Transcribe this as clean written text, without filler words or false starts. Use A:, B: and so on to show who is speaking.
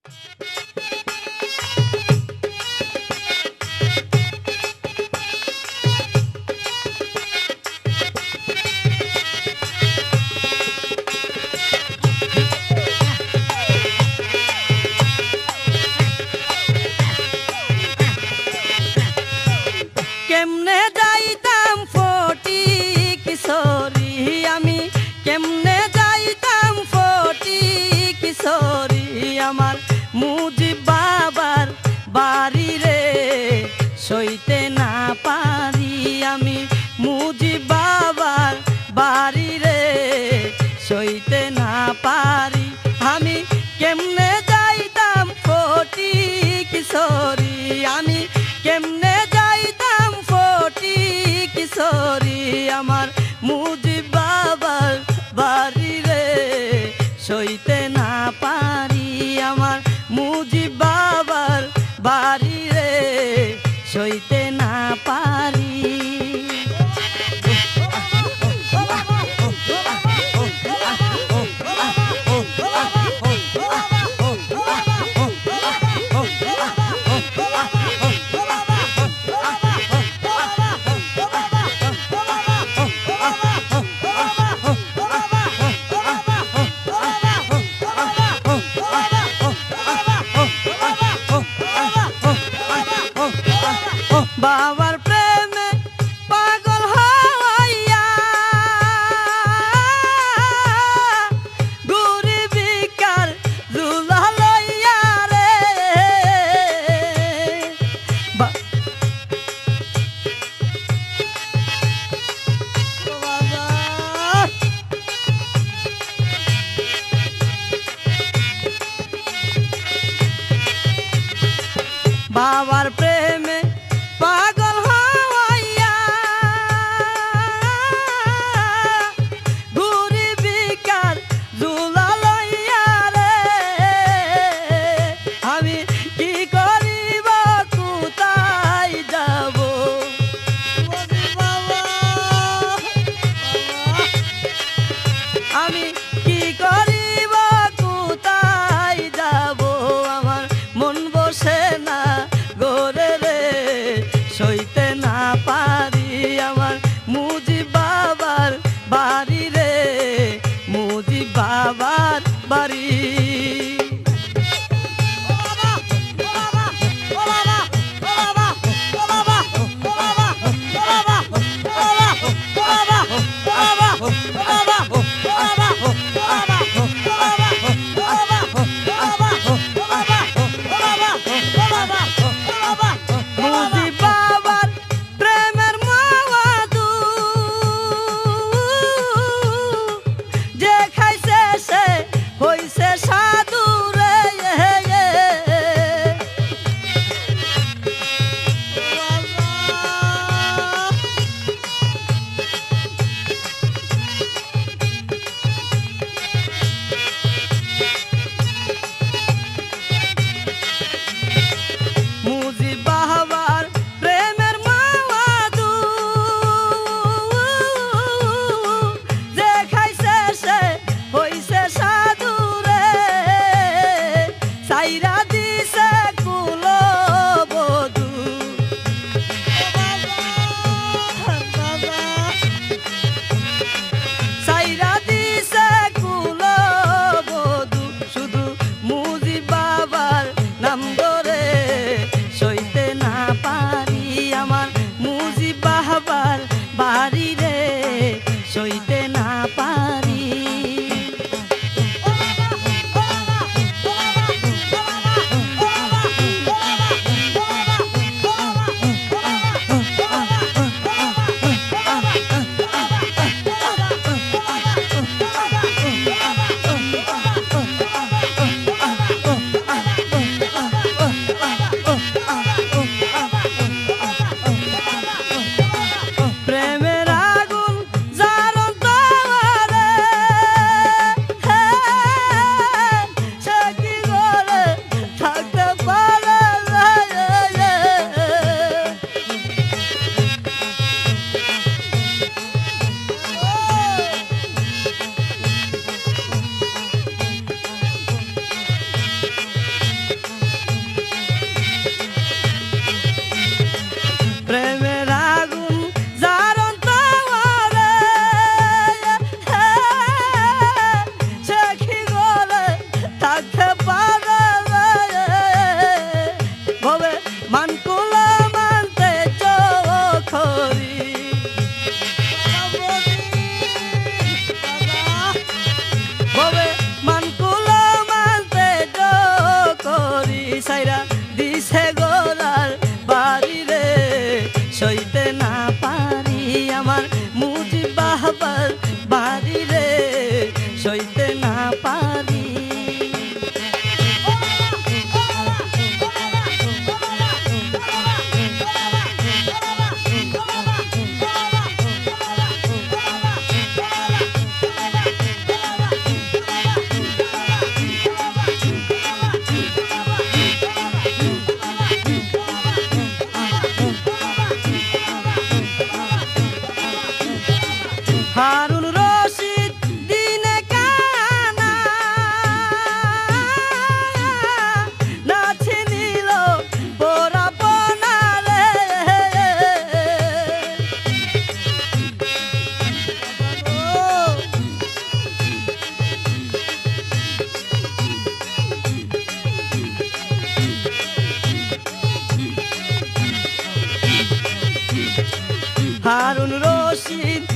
A: কেমনে যাইতাম ফটিক কিশোরী আমি, কেমনে যাইতাম ফটিক কিশোরী আমার মুজিব বাবার বাড়ি রে, সইতে না পারি আমি মুজিব বাবার বাড়ি রে, সইতে না পারি আমি কেমনে যাইতাম ফটিক কিশোরী আমি, কেমনে যাইতাম ফটিক কিশোরী আমার মুজিব বাবার বাড়ি রে, সইতে না পারি আমার মুজিব বাবার বাড়ি রে, সইতে না পারি। বাবার প্রেমে পাগল হইয়া ঘুরি বিকার জুলা লইয়া রে, বাবার প্রেমে পাগল হইয়া ঘুরি বিকার জুলা লইয়া রে, আমি কি করিব কোথায় যাব, আমি কি করিব কোথায় যাব, আমার মন বসে না গোরে রে, সইতে না পারি আমার মুজিব বাবার বাড়ি রে, মুজিব বাবার বাড়ি। মুজিব বাবার প্রেমের মাওয়াদু যে খাইছে সে হইছে সাধু রে, মুজিব বাবার প্রেমের মাওয়াদু যে খাইছে সে হইছে সাধু রে, সাইরা দিছে কুলো বধু, সাইরা দিছে কুলো বধু, শুধু মুজিব বাবার নাম ধরে সইতে না পারি আমার মুজিব বাবার বাড়ি রে, সইতে না পারি। হারুন রশিদ